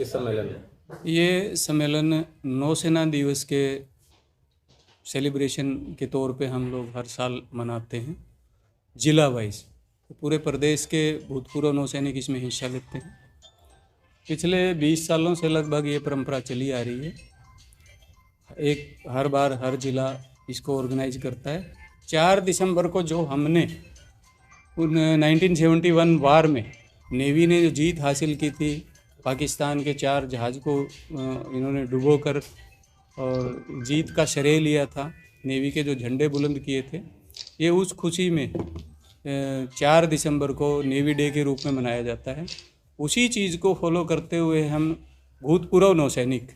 सम्मेलन? ये सम्मेलन नौसेना दिवस के सेलिब्रेशन के तौर पे हम लोग हर साल मनाते हैं जिला वाइज। पूरे प्रदेश के भूतपूर्व नौसैनिक इसमें हिस्सा लेते हैं। पिछले 20 सालों से लगभग ये परंपरा चली आ रही है। हर बार हर जिला इसको ऑर्गेनाइज करता है। 4 दिसंबर को जो हमने 1971 वार में नेवी ने जो जीत हासिल की थी, पाकिस्तान के 4 जहाज़ को इन्होंने डुबोकर और जीत का श्रेय लिया था, नेवी के जो झंडे बुलंद किए थे, ये उस खुशी में 4 दिसंबर को नेवी डे के रूप में मनाया जाता है। उसी चीज़ को फॉलो करते हुए हम भूतपूर्व नौसैनिक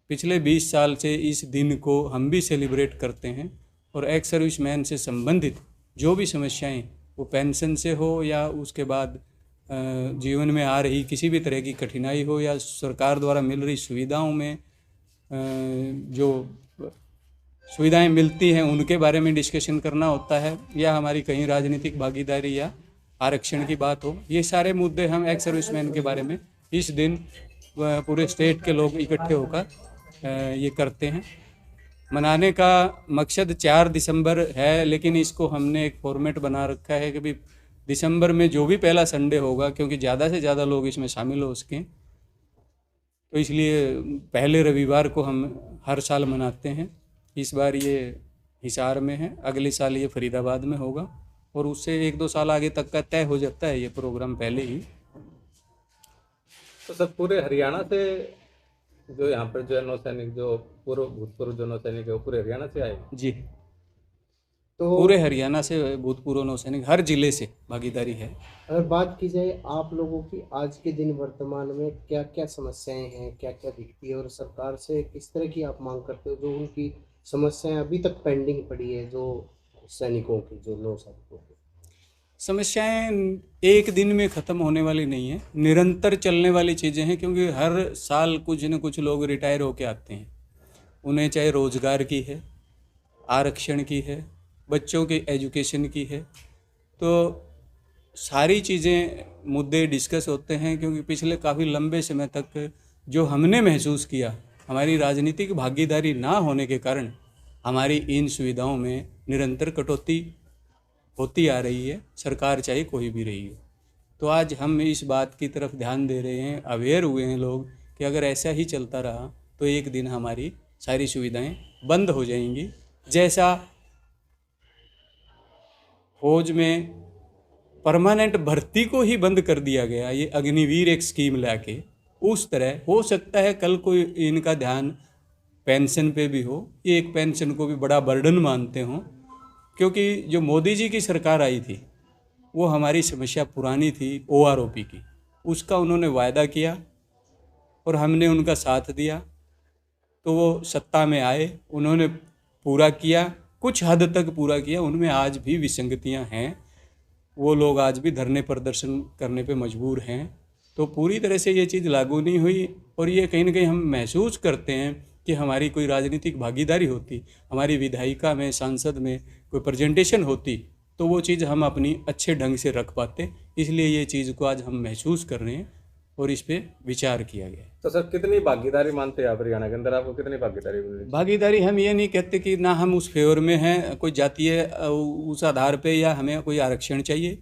पिछले 20 साल से इस दिन को हम भी सेलिब्रेट करते हैं और एक्स सर्विसमैन से संबंधित जो भी समस्याएं, वो पेंशन से हो या उसके बाद जीवन में आ रही किसी भी तरह की कठिनाई हो या सरकार द्वारा मिल रही सुविधाओं में जो सुविधाएं मिलती हैं उनके बारे में डिस्कशन करना होता है, या हमारी कहीं राजनीतिक भागीदारी या आरक्षण की बात हो। ये सारे मुद्दे हम एक्स सर्विसमैन के बारे में इस दिन पूरे स्टेट के लोग इकट्ठे होकर ये करते हैं। मनाने का मकसद 4 दिसंबर है, लेकिन इसको हमने एक फॉर्मेट बना रखा है कि भी दिसंबर में जो भी पहला संडे होगा, क्योंकि ज़्यादा से ज़्यादा लोग इसमें शामिल हो सकें, तो इसलिए पहले रविवार को हम हर साल मनाते हैं। इस बार ये हिसार में है, अगले साल ये फरीदाबाद में होगा और उससे 1-2 साल आगे तक का तय हो जाता है ये प्रोग्राम पहले ही। तो सर पूरे हरियाणा से जो यहाँ पर जो है नौसैनिक, जो भूतपूर्व जो नौसैनिक है वो पूरे हरियाणा से आए? जी, तो पूरे हरियाणा से भूतपूर्व नौसैनिक हर जिले से भागीदारी है। अगर बात की जाए आप लोगों की आज के दिन वर्तमान में क्या क्या समस्याएं हैं, क्या क्या दिखती है और सरकार से किस तरह की आप मांग करते हो जो उनकी समस्याएं अभी तक पेंडिंग पड़ी है, जो सैनिकों की, जो नौ सैनिकों की? समस्याएं एक दिन में ख़त्म होने वाली नहीं है, निरंतर चलने वाली चीज़ें हैं, क्योंकि हर साल कुछ न कुछ लोग रिटायर होके आते हैं। उन्हें चाहे रोज़गार की है, आरक्षण की है, बच्चों के एजुकेशन की है, तो सारी चीज़ें मुद्दे डिस्कस होते हैं। क्योंकि पिछले काफ़ी लंबे समय तक जो हमने महसूस किया, हमारी राजनीतिक भागीदारी ना होने के कारण हमारी इन सुविधाओं में निरंतर कटौती होती आ रही है, सरकार चाहे कोई भी रही हो। तो आज हम इस बात की तरफ ध्यान दे रहे हैं, अवेयर हुए हैं लोग कि अगर ऐसा ही चलता रहा तो एक दिन हमारी सारी सुविधाएं बंद हो जाएंगी। जैसा फौज में परमानेंट भर्ती को ही बंद कर दिया गया, ये अग्निवीर एक स्कीम लाके, उस तरह हो सकता है कल कोई इनका ध्यान पेंशन पे भी हो, ये एक पेंशन को भी बड़ा बर्डन मानते हों। क्योंकि जो मोदी जी की सरकार आई थी वो हमारी समस्या पुरानी थी OROP की, उसका उन्होंने वायदा किया और हमने उनका साथ दिया, तो वो सत्ता में आए, उन्होंने पूरा किया, कुछ हद तक पूरा किया। उनमें आज भी विसंगतियां हैं, वो लोग आज भी धरने प्रदर्शन करने पे मजबूर हैं। तो पूरी तरह से ये चीज़ लागू नहीं हुई और ये कहीं ना कहीं हम महसूस करते हैं कि हमारी कोई राजनीतिक भागीदारी होती, हमारी विधायिका में, सांसद में कोई प्रेजेंटेशन होती, तो वो चीज़ हम अपनी अच्छे ढंग से रख पाते। इसलिए ये चीज़ को आज हम महसूस कर रहे हैं और इस पे विचार किया गया। तो सर कितनी भागीदारी मानते हैं आप हरियाणा के अंदर? आपको कितनी भागीदारी मिली? भागीदारी हम ये नहीं कहते कि ना हम उस फेवर में हैं कोई जातीय उस आधार पे या हमें कोई आरक्षण चाहिए।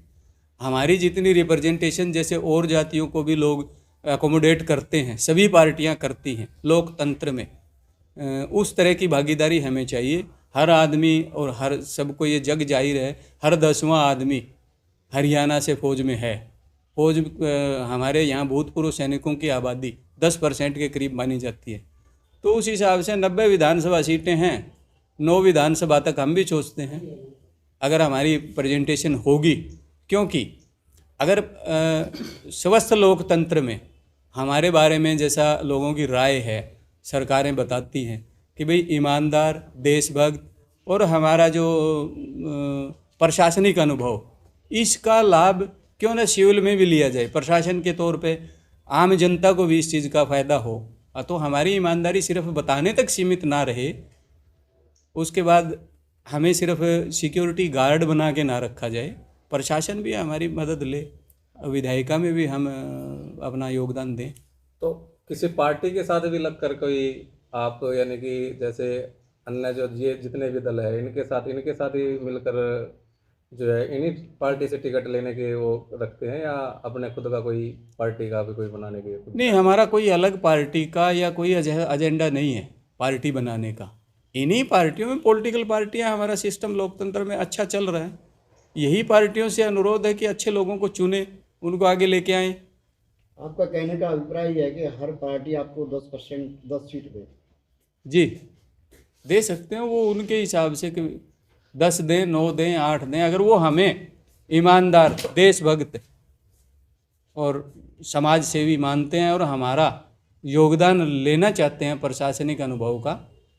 हमारी जितनी रिप्रेजेंटेशन जैसे और जातियों को भी लोग अकोमोडेट करते हैं, सभी पार्टियां करती हैं लोकतंत्र में, उस तरह की भागीदारी हमें चाहिए। हर आदमी और हर सबको ये जग जाहिर है, हर 10वां आदमी हरियाणा से फौज में है। फौज हमारे यहाँ भूतपूर्व सैनिकों की आबादी 10% के करीब मानी जाती है। तो उस हिसाब से 90 विधानसभा सीटें हैं, 9 विधानसभा तक हम भी सोचते हैं अगर हमारी प्रेजेंटेशन होगी। क्योंकि अगर स्वस्थ लोकतंत्र में हमारे बारे में जैसा लोगों की राय है, सरकारें बताती हैं कि भाई ईमानदार, देशभक्त और हमारा जो प्रशासनिक अनुभव, इसका लाभ क्यों ना सिविल में भी लिया जाए, प्रशासन के तौर पे आम जनता को भी इस चीज़ का फ़ायदा हो। तो हमारी ईमानदारी सिर्फ बताने तक सीमित ना रहे, उसके बाद हमें सिर्फ सिक्योरिटी गार्ड बना के ना रखा जाए, प्रशासन भी हमारी मदद ले, विधायिका में भी हम अपना योगदान दें। तो किसी पार्टी के साथ भी लगकर कोई आप यानी कि जैसे अन्य जो ये जितने भी दल है इनके साथ ही मिलकर जो है इन्हीं पार्टी से टिकट लेने के वो रखते हैं, या अपने खुद का कोई पार्टी का भी कोई बनाने के खुद नहीं, हमारा कोई अलग पार्टी का या कोई एजेंडा नहीं है पार्टी बनाने का। इन्हीं पार्टियों में पॉलिटिकल पार्टियां, हमारा सिस्टम लोकतंत्र में अच्छा चल रहा है। यही पार्टियों से अनुरोध है कि अच्छे लोगों को चुने, उनको आगे लेके आएं। आपका कहने का अभिप्राय यह है कि हर पार्टी आपको 10% 10 सीट दे। जी, दे सकते हैं वो उनके हिसाब से कि 10 दें, 9 दें, 8 दें। अगर वो हमें ईमानदार, देशभक्त और समाज सेवी मानते हैं और हमारा योगदान लेना चाहते हैं प्रशासनिक अनुभव का,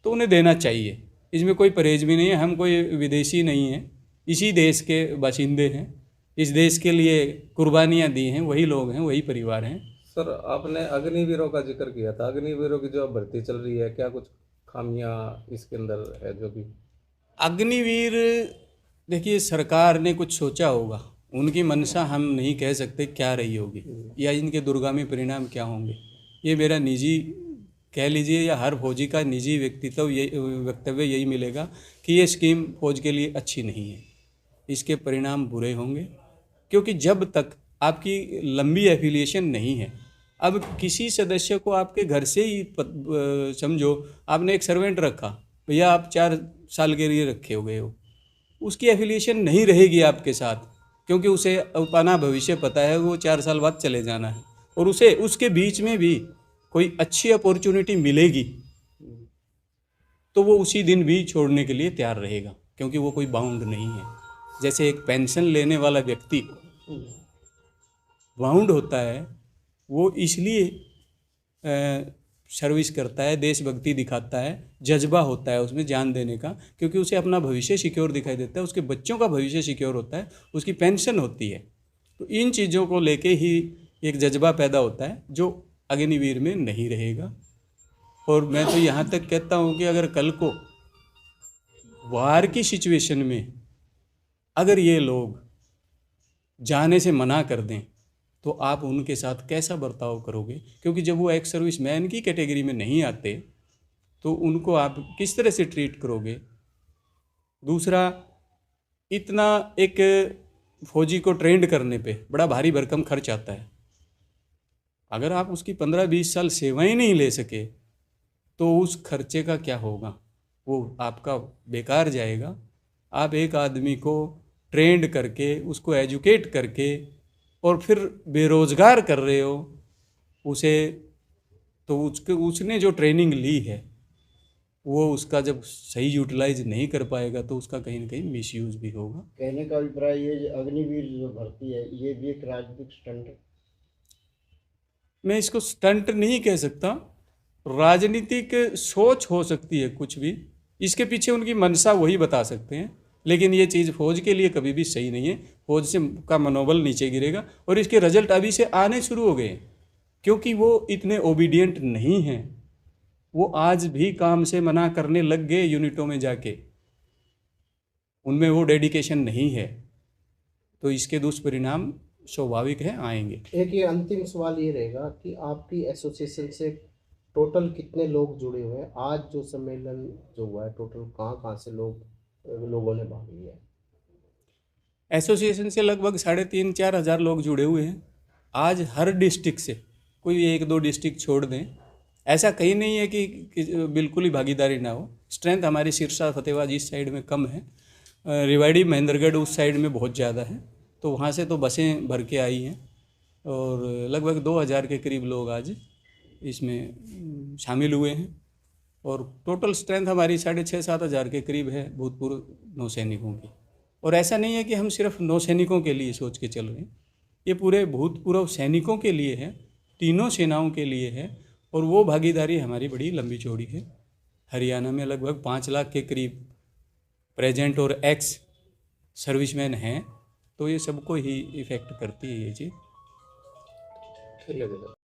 तो उन्हें देना चाहिए। इसमें कोई परहेज भी नहीं है। हम कोई विदेशी नहीं हैं, इसी देश के बाशिंदे हैं। इस देश के लिए कुर्बानियाँ दी हैं वही लोग हैं, वही परिवार हैं। सर, आपने अग्निवीरों का जिक्र किया था। अग्निवीरों की जो अब भर्ती चल रही है, क्या कुछ खामियां इसके अंदर है जो भी? अग्निवीर, देखिए सरकार ने कुछ सोचा होगा, उनकी मंशा हम नहीं कह सकते क्या रही होगी या इनके दूरगामी परिणाम क्या होंगे। ये मेरा निजी कह लीजिए या हर फौजी का निजी वक्तव्य यही मिलेगा कि ये स्कीम फौज के लिए अच्छी नहीं है, इसके परिणाम बुरे होंगे। क्योंकि जब तक आपकी लंबी एफिलिएशन नहीं है, अब किसी सदस्य को आपके घर से ही समझो आपने एक सर्वेंट रखा, भैया आप 4 साल के लिए रखे हो गए हो, उसकी एफिलिएशन नहीं रहेगी आपके साथ, क्योंकि उसे अपना भविष्य पता है, वो 4 साल बाद चले जाना है। और उसे उसके बीच में भी कोई अच्छी अपॉर्चुनिटी मिलेगी तो वो उसी दिन भी छोड़ने के लिए तैयार रहेगा, क्योंकि वो कोई बाउंड नहीं है। जैसे एक पेंशन लेने वाला व्यक्ति बाउंड होता है, वो इसलिए सर्विस करता है, देशभक्ति दिखाता है, जज्बा होता है उसमें जान देने का, क्योंकि उसे अपना भविष्य सिक्योर दिखाई देता है, उसके बच्चों का भविष्य सिक्योर होता है, उसकी पेंशन होती है। तो इन चीज़ों को लेके ही एक जज्बा पैदा होता है जो अग्निवीर में नहीं रहेगा। और मैं तो यहाँ तक कहता हूँ कि अगर कल को वार की सिचुएशन में अगर ये लोग जाने से मना कर दें तो आप उनके साथ कैसा बर्ताव करोगे? क्योंकि जब वो एक्स सर्विस मैन की कैटेगरी में नहीं आते तो उनको आप किस तरह से ट्रीट करोगे? दूसरा, इतना एक फौजी को ट्रेंड करने पे बड़ा भारी भरकम खर्च आता है। अगर आप उसकी 15-20 साल सेवाएं नहीं ले सके तो उस खर्चे का क्या होगा? वो आपका बेकार जाएगा। आप एक आदमी को ट्रेंड करके, उसको एजुकेट करके और फिर बेरोज़गार कर रहे हो उसे, तो उसने जो ट्रेनिंग ली है वो उसका जब सही यूटिलाइज नहीं कर पाएगा तो उसका कहीं ना कहीं मिसयूज भी होगा। कहने का अभिप्राय ये जो अग्निवीर जो भर्ती है ये भी एक राजनीतिक स्टंट है। मैं इसको स्टंट नहीं कह सकता, राजनीतिक सोच हो सकती है कुछ भी, इसके पीछे उनकी मंशा वही बता सकते हैं। लेकिन ये चीज़ फौज के लिए कभी भी सही नहीं है। फौज से का मनोबल नीचे गिरेगा और इसके रिजल्ट अभी से आने शुरू हो गए, क्योंकि वो इतने ओबीडियंट नहीं हैं। वो आज भी काम से मना करने लग गए यूनिटों में जाके, उनमें वो डेडिकेशन नहीं है। तो इसके दुष्परिणाम स्वाभाविक है, आएंगे। एक ये अंतिम सवाल ये रहेगा कि आपकी एसोसिएशन से टोटल कितने लोग जुड़े हुए हैं? आज जो सम्मेलन जो हुआ है, टोटल कहाँ से लोगों ने भाग लिया है? एसोसिएशन से लगभग 3,500-4 हज़ार लोग जुड़े हुए हैं। आज हर डिस्ट्रिक्ट से, कोई 1-2 डिस्ट्रिक्ट छोड़ दें, ऐसा कहीं नहीं है कि बिल्कुल ही भागीदारी ना हो। स्ट्रेंथ हमारी सिरसा फतेहाबाद इस साइड में कम है, रिवाड़ी महेंद्रगढ़ उस साइड में बहुत ज़्यादा है, तो वहाँ से तो बसें भर के आई हैं और लगभग 2,000 के करीब लोग आज इसमें शामिल हुए हैं। और टोटल स्ट्रेंथ हमारी 6,500-7 हज़ार के करीब है भूतपूर्व नौसैनिकों की। और ऐसा नहीं है कि हम सिर्फ नौसैनिकों के लिए सोच के चल रहे हैं, ये पूरे भूतपूर्व सैनिकों के लिए है, तीनों सेनाओं के लिए है। और वो भागीदारी हमारी बड़ी लंबी चौड़ी है। हरियाणा में लगभग 5 लाख के करीब प्रेजेंट और एक्स सर्विसमैन हैं, तो ये सबको ही इफ़ेक्ट करती है ये चीज़। ठीक है।